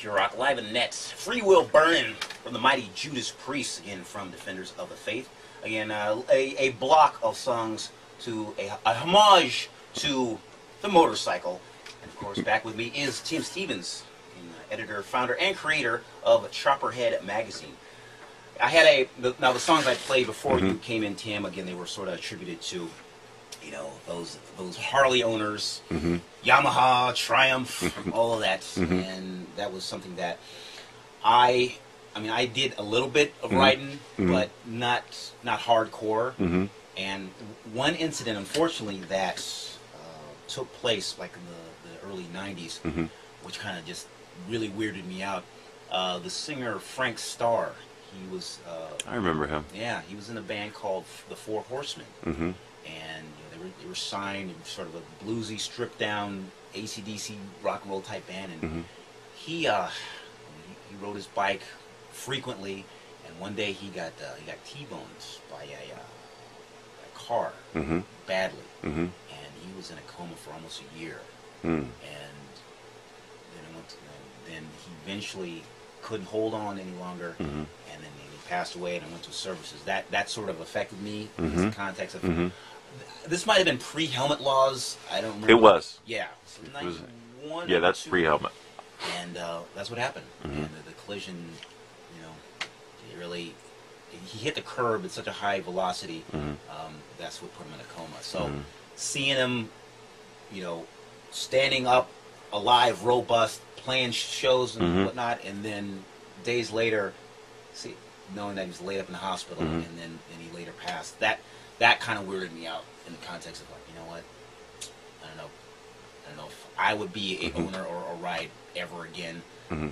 Pure Rock Live and Nets. Free Will Burning from the mighty Judas Priest, again from Defenders of the Faith. Again, a block of songs to a homage to the motorcycle. And of course, back with me is Tim Stevens, editor, founder, and creator of Chopperhead magazine. I had now the songs I played before you came in, Tim, again, they were sort of attributed to, you know, those Harley owners, Yamaha, Triumph, all of that, and that was something that I did a little bit of riding, but not hardcore. And one incident, unfortunately, that took place like in the early '90s, which kind of just really weirded me out. The singer Frank Starr, he was. I remember him. Yeah, he was in a band called the Four Horsemen, and you know, they were signed in sort of a bluesy, stripped down AC/DC rock and roll type band, and he rode his bike frequently, and one day he got T-boned by a car badly, and he was in a coma for almost a year, and then he eventually couldn't hold on any longer, and then he passed away, and I went to services. That sort of affected me in the context of this might have been pre-helmet laws. I don't remember. It was. Yeah. So yeah, that's pre-helmet. And that's what happened. And the collision, you know, he hit the curb at such a high velocity. That's what put him in a coma. So seeing him, you know, standing up, alive, robust, playing shows and whatnot, and then days later, knowing that he was laid up in the hospital, and then he later passed. That kind of weirded me out in the context of, like, you know what? I don't know if I would be a owner or ride ever again. I mean,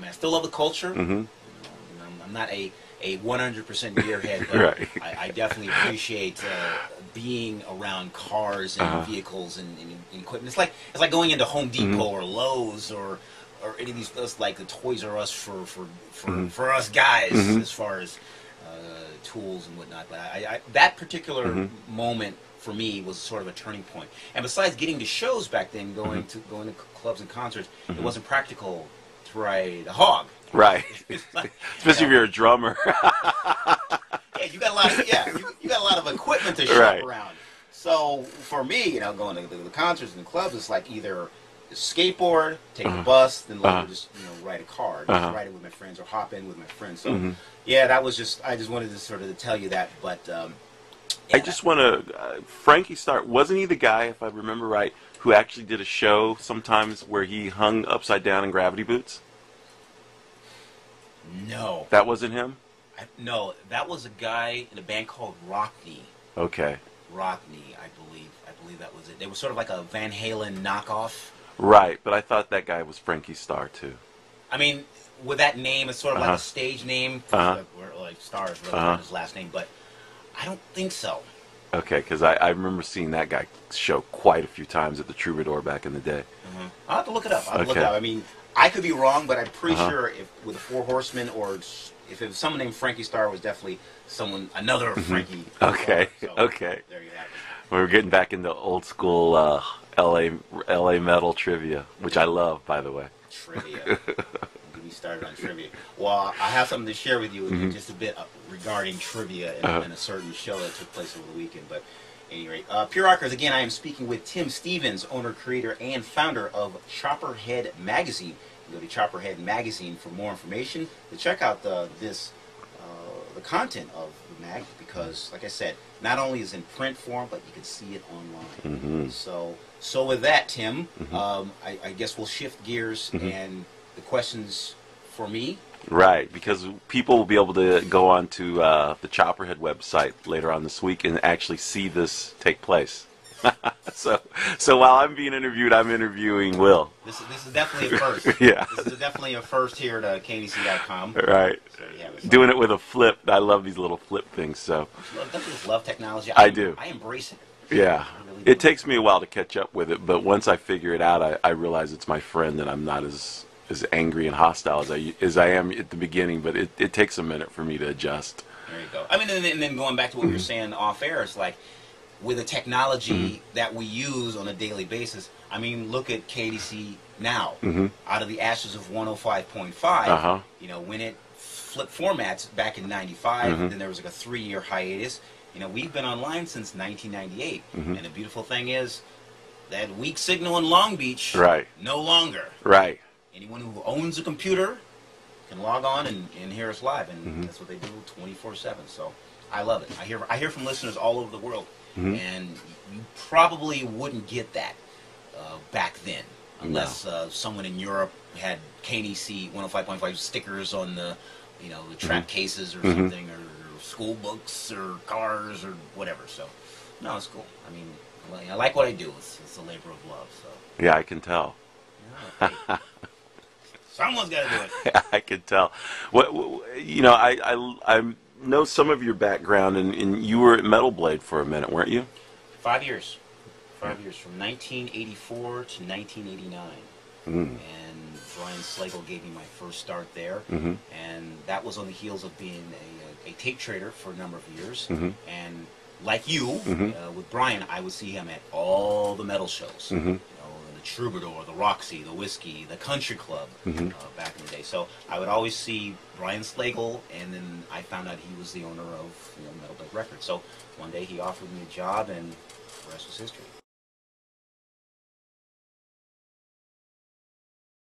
I still love the culture. You know, I'm not a 100% gearhead, but I definitely appreciate being around cars and vehicles and equipment. It's like going into Home Depot or Lowe's or any of these, like the Toys R Us for us guys, as far as tools and whatnot. But that particular moment for me was sort of a turning point. And besides getting to shows back then, going to clubs and concerts, it wasn't practical to ride a hog. Right. Like, especially if you're a drummer. Yeah, you got a lot of equipment to shop around. So for me, you know, going to the concerts and the clubs, it's like either skateboard, take the bus, then later just, you know, ride a car, just ride it with my friends or hop in with my friends. So yeah, that was just, I just wanted to sort of tell you that. But yeah, I just want to, Frankie Starr, wasn't he the guy, if I remember right, who actually did a show sometimes where he hung upside down in gravity boots? No. That wasn't him? No, that was a guy in a band called Rockney. Okay. Rockney, I believe that was it. They were sort of like a Van Halen knockoff. Right, but I thought that guy was Frankie Starr too. I mean, with that name, it's sort of like a stage name. Like Starr is really not his last name, but I don't think so. Okay, because I remember seeing that guy show quite a few times at the Troubadour back in the day. I'll have to look it up. I mean, I could be wrong, but I'm pretty sure if with the Four Horsemen, or if it was someone named Frankie Starr, was definitely another Frankie. Okay, so, okay. There you have it. We're getting back into old school LA metal trivia, which I love, by the way. Trivia. Get me started on trivia. Well, I have something to share with you in just a bit regarding trivia and a certain show that took place over the weekend. But anyway, Pure Rockers, again, I am speaking with Tim Stevens, owner, creator, and founder of Chopperhead magazine. You go to Chopperhead magazine for more information, to check out the content of the mag, because, like I said, not only is it in print form, but you can see it online. So with that, Tim, I guess we'll shift gears and the questions for me. Right, because people will be able to go on to the Chopperhead website later on this week and actually see this take place. So while I'm being interviewed, I'm interviewing Will. This is definitely a first. Yeah. This is definitely a first here at KDC.com. Right. So, yeah, doing it with a flip. I love these little flip things. So. Don't you just love technology? I do. I embrace it. Yeah. Really it takes me a while to catch up with it, but once I figure it out, I realize it's my friend, and I'm not as angry and hostile as I am at the beginning, but it takes a minute for me to adjust. There you go. I mean, and then going back to what you were saying off air, it's like, with the technology that we use on a daily basis. I mean, look at KDC now. Out of the ashes of 105.5, you know, when it flipped formats back in '95, then there was like a 3-year hiatus. You know, we've been online since 1998, and the beautiful thing is that weak signal in Long Beach, no longer. Anyone who owns a computer can log on and hear us live, and that's what they do 24/7. So I love it. I hear from listeners all over the world, and you probably wouldn't get that back then unless someone in Europe had KNEC 105.5 stickers on the, you know, the trap cases or something, or school books or cars or whatever. So no, it's cool. I mean, I like what I do. It's a labor of love. So yeah, I can tell. Yeah, hey. Someone's got to do it. I can tell. What you know, I know some of your background, and you were at Metal Blade for a minute, weren't you? 5 years. 5 years, from 1984 to 1989. And Brian Slagle gave me my first start there. And that was on the heels of being a tape trader for a number of years. And like you, with Brian, I would see him at all the metal shows. You know, the Troubadour, the Roxy, the Whiskey, the Country Club, back in the day. So I would always see Brian Slagle, and then I found out he was the owner of, you know, Metal Blade Records. So one day he offered me a job, and the rest was history.